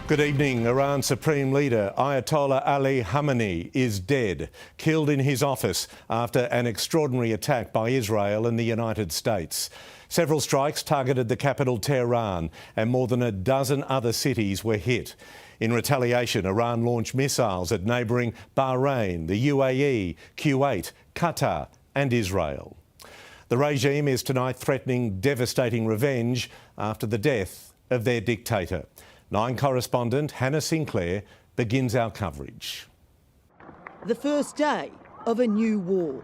Good evening. Iran's Supreme Leader Ayatollah Ali Khamenei is dead, killed in his office after an extraordinary attack by Israel and the United States. Several strikes targeted the capital Tehran and more than a dozen other cities were hit. In retaliation, Iran launched missiles at neighbouring Bahrain, the UAE, Kuwait, Qatar and Israel. The regime is tonight threatening devastating revenge after the death of their dictator. Nine correspondent Hannah Sinclair begins our coverage. The first day of a new war.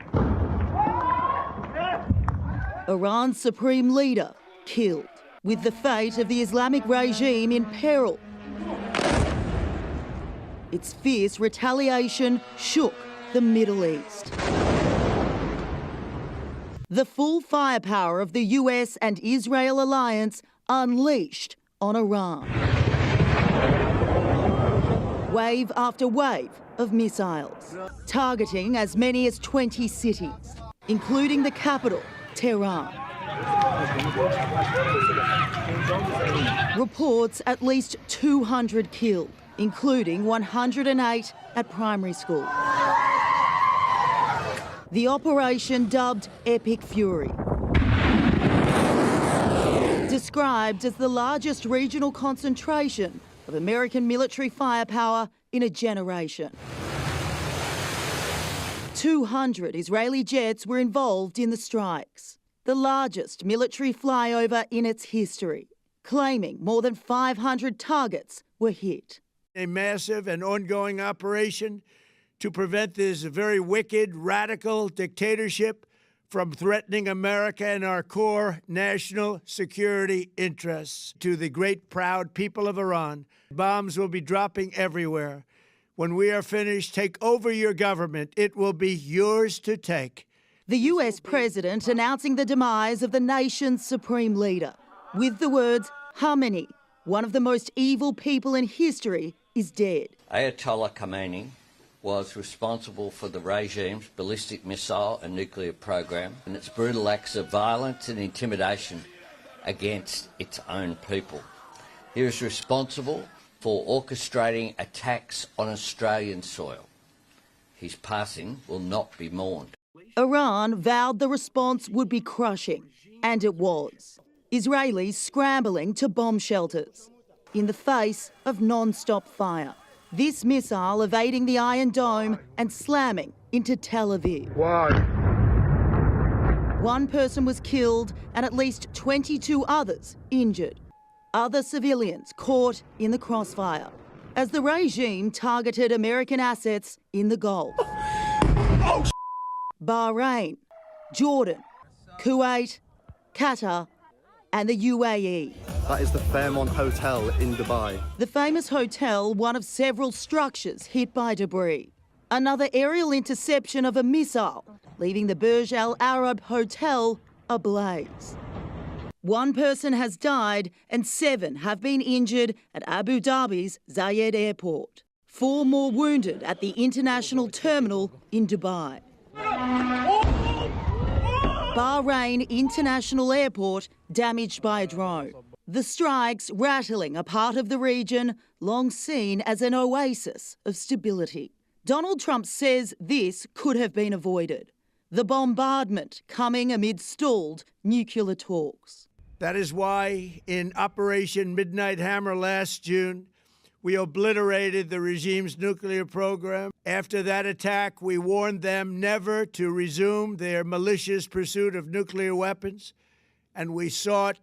Iran's supreme leader killed, with the fate of the Islamic regime in peril. Its fierce retaliation shook the Middle East. The full firepower of the US and Israel alliance unleashed on Iran. Wave after wave of missiles, targeting as many as 20 cities, including the capital, Tehran. Reports at least 200 killed, including 108 at primary school. The operation, dubbed Epic Fury, described as the largest regional concentration of American military firepower in a generation. 200 Israeli jets were involved in the strikes, the largest military flyover in its history, claiming more than 500 targets were hit. A massive and ongoing operation to prevent this very wicked, radical dictatorship from threatening America and our core national security interests. To the great, proud people of Iran, bombs will be dropping everywhere. When we are finished, take over your government. It will be yours to take. The US president announcing the demise of the nation's supreme leader, with the words, Khamenei, one of the most evil people in history, is dead. Ayatollah Khamenei was responsible for the regime's ballistic missile and nuclear program and its brutal acts of violence and intimidation against its own people. He was responsible for orchestrating attacks on Australian soil. His passing will not be mourned. Iran vowed the response would be crushing, and it was. Israelis scrambling to bomb shelters in the face of non-stop fire. This missile evading the Iron Dome and slamming into Tel Aviv. Why? One person was killed and at least 22 others injured. Other civilians caught in the crossfire as the regime targeted American assets in the Gulf. Bahrain, Jordan, Kuwait, Qatar and the UAE. That is the Fairmont Hotel in Dubai. The famous hotel, one of several structures hit by debris. Another aerial interception of a missile, leaving the Burj Al Arab Hotel ablaze. One person has died and 7 have been injured at Abu Dhabi's Zayed Airport. 4 more wounded at the international terminal in Dubai. Bahrain International Airport damaged by a drone. The strikes rattling a part of the region long seen as an oasis of stability. Donald Trump says this could have been avoided. The bombardment coming amid stalled nuclear talks. That is why in Operation Midnight Hammer last June, we obliterated the regime's nuclear program. After that attack, we warned them never to resume their malicious pursuit of nuclear weapons, and we sought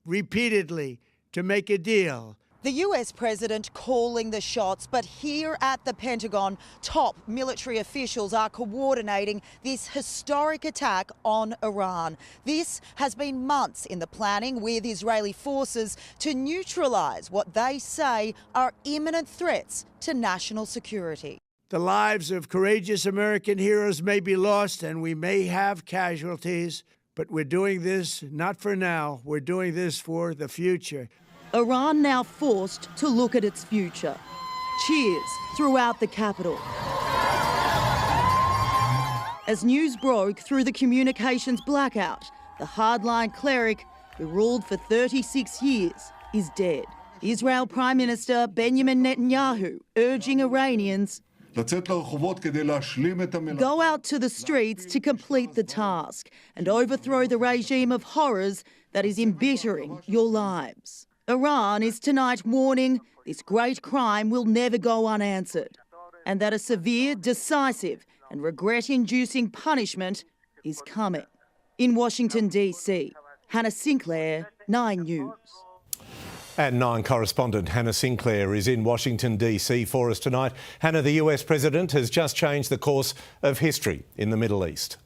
repeatedly to make a deal. The US president calling the shots, but here at the Pentagon, top military officials are coordinating this historic attack on Iran. This has been months in the planning, with Israeli forces to neutralise what they say are imminent threats to national security. The lives of courageous American heroes may be lost and we may have casualties, but we're doing this not for now, we're doing this for the future. Iran now forced to look at its future. Cheers throughout the capital. As news broke through the communications blackout, the hardline cleric, who ruled for 36 years, is dead. Israel Prime Minister Benjamin Netanyahu urging Iranians go out to the streets to complete the task and overthrow the regime of horrors that is embittering your lives. Iran is tonight warning this great crime will never go unanswered and that a severe, decisive and regret-inducing punishment is coming. In Washington, D.C., Hannah Sinclair, 9 News. And 9 correspondent Hannah Sinclair is in Washington, D.C. for us tonight. Hannah, the US president has just changed the course of history in the Middle East.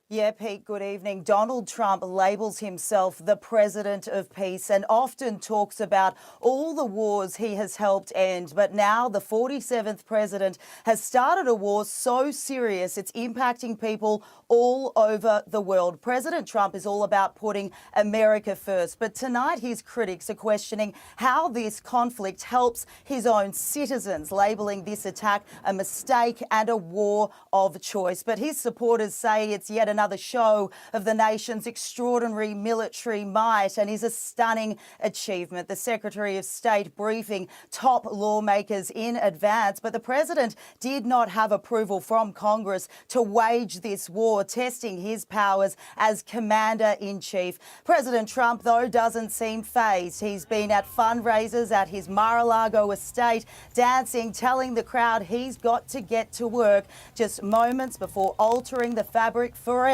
Yeah, Pete, good evening. Donald Trump labels himself the president of peace and often talks about all the wars he has helped end. But now the 47th president has started a war so serious it's impacting people all over the world. President Trump is all about putting America first. But tonight his critics are questioning how this conflict helps his own citizens, labelling this attack a mistake and a war of choice. But his supporters say it's yet another show of the nation's extraordinary military might and is a stunning achievement. The Secretary of State briefing top lawmakers in advance, but the president did not have approval from Congress to wage this war, testing his powers as Commander-in-Chief. President Trump, though, doesn't seem fazed. He's been at fundraisers at his Mar-a-Lago estate, dancing, telling the crowd he's got to get to work just moments before altering the fabric forever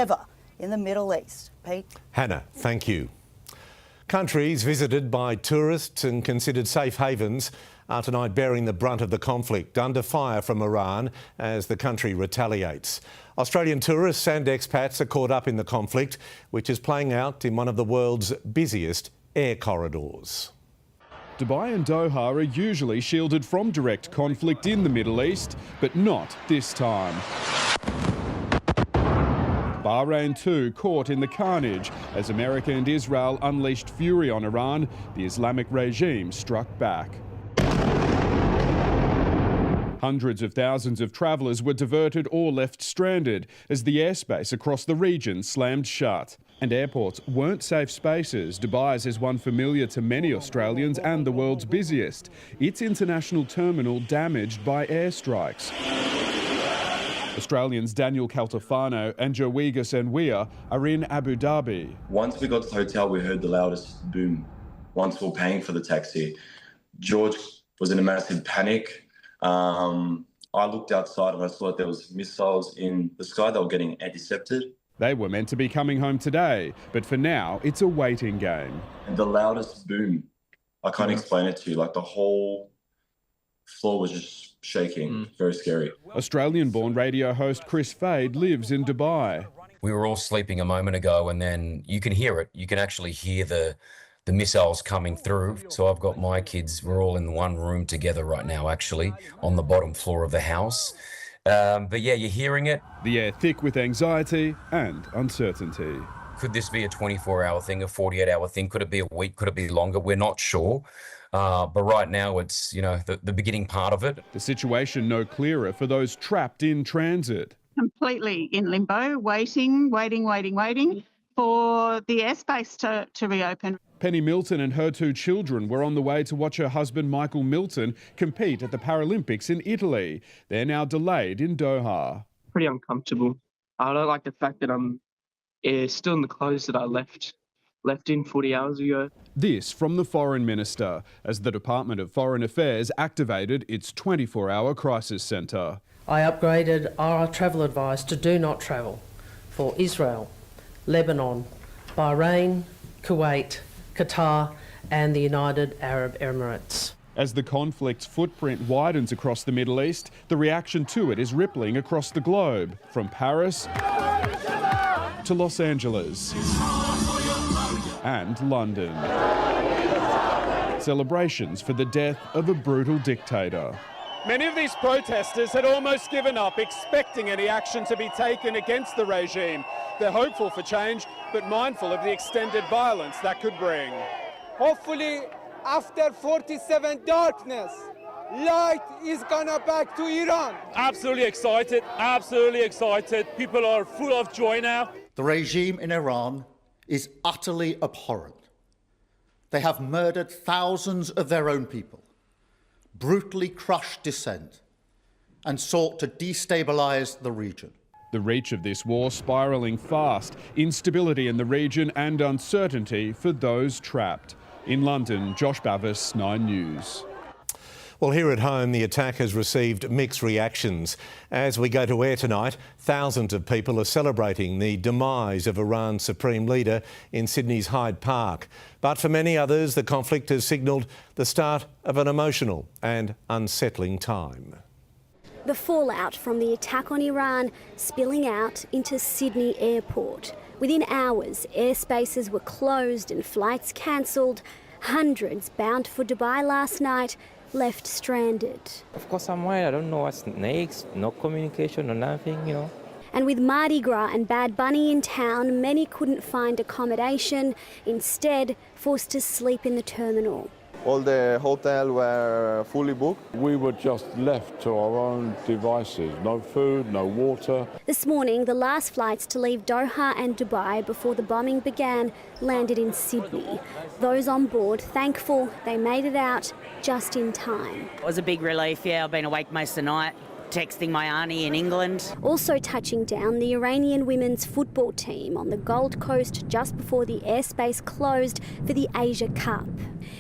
in the Middle East. Pete? Hannah, thank you. Countries visited by tourists and considered safe havens are tonight bearing the brunt of the conflict, under fire from Iran as the country retaliates. Australian tourists and expats are caught up in the conflict, which is playing out in one of the world's busiest air corridors. Dubai and Doha are usually shielded from direct conflict in the Middle East, but not this time. Bahrain too caught in the carnage as America and Israel unleashed fury on Iran. The Islamic regime struck back. Hundreds of thousands of travellers were diverted or left stranded as the airspace across the region slammed shut. And airports weren't safe spaces. Dubai's is one familiar to many Australians and the world's busiest. Its international terminal damaged by airstrikes. Australians Daniel Caltafano and Jowiga Senwia are in Abu Dhabi. Once we got to the hotel, we heard the loudest boom. Once we were paying for the taxi, George was in a massive panic. I looked outside and I saw that there was missiles in the sky that were getting intercepted. They were meant to be coming home today, but for now, it's a waiting game. And the loudest boom, I can't explain it to you. Like the whole floor was just shaking. Very scary. Australian-born radio host Chris Fade lives in Dubai. We were all sleeping a moment ago and then you can hear it. You can actually hear the missiles coming through. So I've got my kids, we're all in one room together right now, actually, on the bottom floor of the house. But yeah, you're hearing it. The air thick with anxiety and uncertainty. Could this be a 24-hour thing, a 48-hour thing? Could it be a week? Could it be longer? We're not sure. But right now it's, the beginning part of it. The situation no clearer for those trapped in transit. Completely in limbo, waiting for the airspace to reopen. Penny Milton and her 2 children were on the way to watch her husband Michael Milton compete at the Paralympics in Italy. They're now delayed in Doha. Pretty uncomfortable. I don't like the fact that I'm still in the clothes that I left in 40 hours ago. This from the Foreign Minister, as the Department of Foreign Affairs activated its 24-hour crisis centre. I upgraded our travel advice to do not travel for Israel, Lebanon, Bahrain, Kuwait, Qatar and the United Arab Emirates. As the conflict's footprint widens across the Middle East, the reaction to it is rippling across the globe, from Paris to Los Angeles and London. Celebrations for the death of a brutal dictator. Many of these protesters had almost given up, expecting any action to be taken against the regime. They're hopeful for change, but mindful of the extended violence that could bring. Hopefully, after 47 darkness, light is gonna back to Iran. Absolutely excited, absolutely excited. People are full of joy now. The regime in Iran is utterly abhorrent. They have murdered thousands of their own people, brutally crushed dissent, and sought to destabilise the region. The reach of this war spiralling fast, instability in the region and uncertainty for those trapped. In London, Josh Bavis, 9 News. Well, here at home, the attack has received mixed reactions. As we go to air tonight, thousands of people are celebrating the demise of Iran's supreme leader in Sydney's Hyde Park. But for many others, the conflict has signalled the start of an emotional and unsettling time. The fallout from the attack on Iran spilling out into Sydney Airport. Within hours, airspaces were closed and flights cancelled. Hundreds bound for Dubai last night left stranded. Of course I'm worried. I don't know what's next. No communication, no nothing, you know. And with Mardi Gras and Bad Bunny in town, many couldn't find accommodation, instead forced to sleep in the terminal. All the hotels were fully booked. We were just left to our own devices. No food, no water. This morning, the last flights to leave Doha and Dubai before the bombing began landed in Sydney. Those on board thankful they made it out just in time. It was a big relief, yeah. I've been awake most of the night, texting my auntie in England. Also touching down, the Iranian women's football team on the Gold Coast just before the airspace closed for the Asia Cup.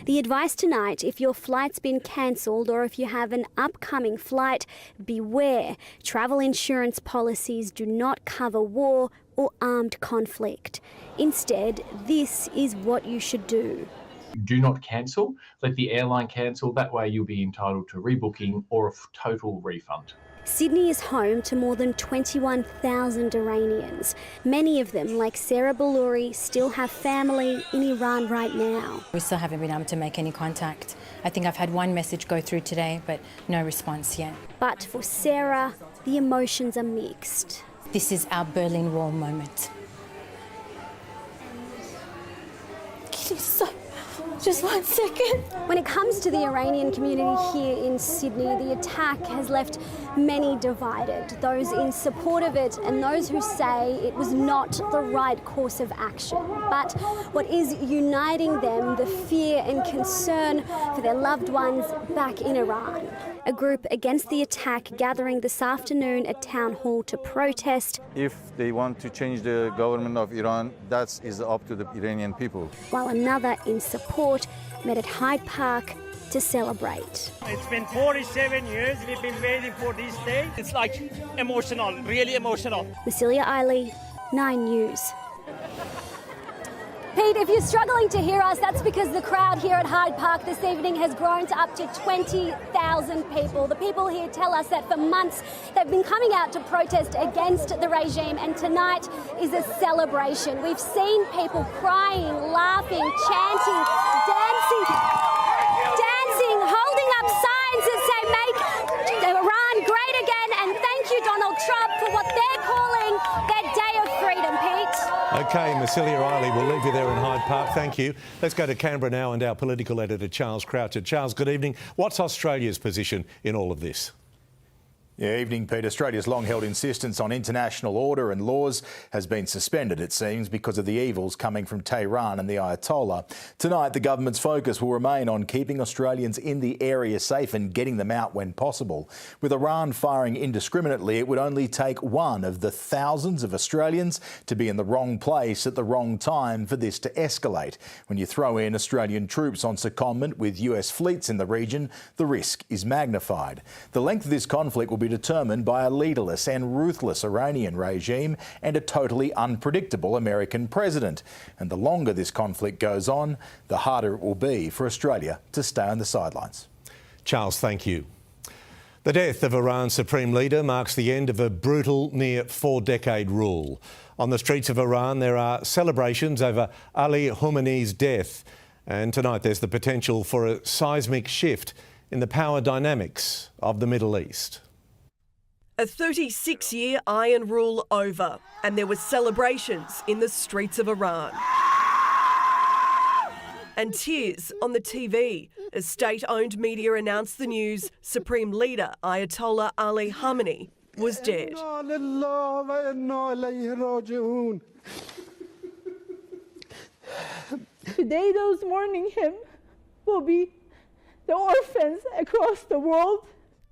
The advice tonight, if your flight's been cancelled or if you have an upcoming flight, beware. Travel insurance policies do not cover war or armed conflict. Instead, this is what you should do. Do not cancel. Let the airline cancel. That way you'll be entitled to rebooking or a total refund. Sydney is home to more than 21,000 Iranians. Many of them, like Sarah Balouri, still have family in Iran right now. We still haven't been able to make any contact. I think I've had one message go through today, but no response yet. But for Sarah, the emotions are mixed. This is our Berlin Wall moment. Just 1 second. When it comes to the Iranian community here in Sydney, the attack has left many divided. Those in support of it and those who say it was not the right course of action. But what is uniting them, the fear and concern for their loved ones back in Iran. A group against the attack gathering this afternoon at Town Hall to protest. If they want to change the government of Iran, that is up to the Iranian people. While another in support met at Hyde Park to celebrate. It's been 47 years we've been waiting for this day. It's like emotional, really emotional. Massilia Eiley, 9 News. Pete, if you're struggling to hear us, that's because the crowd here at Hyde Park this evening has grown to up to 20,000 people. The people here tell us that for months they've been coming out to protest against the regime, and tonight is a celebration. We've seen people crying, laughing, chanting, dancing, holding up signs that say "Make Iran Great Again" and "Thank you, Donald Trump," for what they're calling their day of freedom, Pete. OK, Massilia Eiley, we'll leave you there in Hyde Park. Thank you. Let's go to Canberra now and our political editor, Charles Croucher. Charles, good evening. What's Australia's position in all of this? Yeah, evening, Pete. Australia's long-held insistence on international order and laws has been suspended, it seems, because of the evils coming from Tehran and the Ayatollah. Tonight, the government's focus will remain on keeping Australians in the area safe and getting them out when possible. With Iran firing indiscriminately, it would only take one of the thousands of Australians to be in the wrong place at the wrong time for this to escalate. When you throw in Australian troops on secondment with US fleets in the region, the risk is magnified. The length of this conflict will be determined by a leaderless and ruthless Iranian regime and a totally unpredictable American president. And the longer this conflict goes on, the harder it will be for Australia to stay on the sidelines. Charles, thank you. The death of Iran's supreme leader marks the end of a brutal, near 4-decade rule. On the streets of Iran, there are celebrations over Ali Khamenei's death. And tonight there's the potential for a seismic shift in the power dynamics of the Middle East. A 36-year iron rule over, and there were celebrations in the streets of Iran. And tears on the TV as state-owned media announced the news Supreme Leader Ayatollah Ali Khamenei was dead. Today, those mourning him will be the orphans across the world.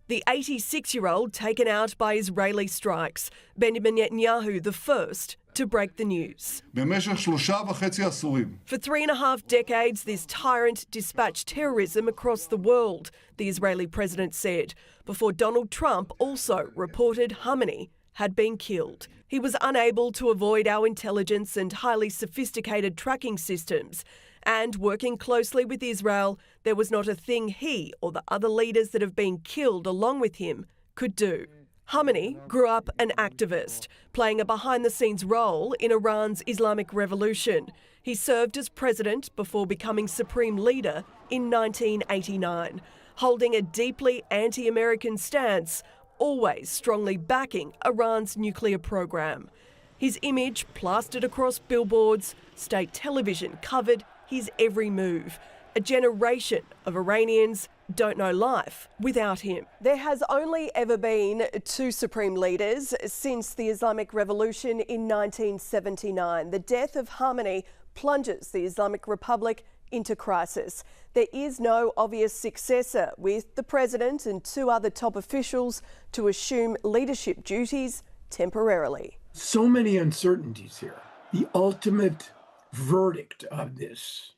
The 86-year-old taken out by Israeli strikes. Benjamin Netanyahu the first to break the news. For 3.5 decades, this tyrant dispatched terrorism across the world, the Israeli president said, before Donald Trump also reported Khamenei had been killed. He was unable to avoid our intelligence and highly sophisticated tracking systems. And working closely with Israel, there was not a thing he or the other leaders that have been killed along with him could do. Khamenei grew up an activist, playing a behind-the-scenes role in Iran's Islamic Revolution. He served as president before becoming supreme leader in 1989, holding a deeply anti-American stance, always strongly backing Iran's nuclear program. His image plastered across billboards, state television covered his every move. A generation of Iranians don't know life without him. There has only ever been 2 supreme leaders since the Islamic Revolution in 1979. The death of Khamenei plunges the Islamic Republic into crisis. There is no obvious successor, with the president and 2 other top officials to assume leadership duties temporarily. So many uncertainties here. The ultimate verdict of this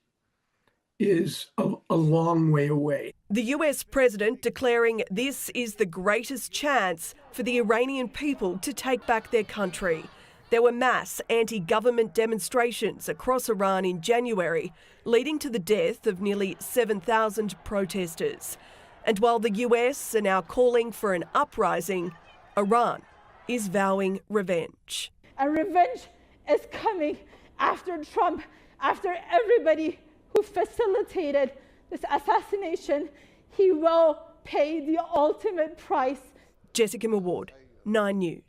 is a long way away. The US president declaring this is the greatest chance for the Iranian people to take back their country. There were mass anti-government demonstrations across Iran in January, leading to the death of nearly 7,000 protesters. And while the US are now calling for an uprising, Iran is vowing revenge. And revenge is coming after Trump, after everybody who facilitated this assassination. He will pay the ultimate price. Jessica Maward, 9 News.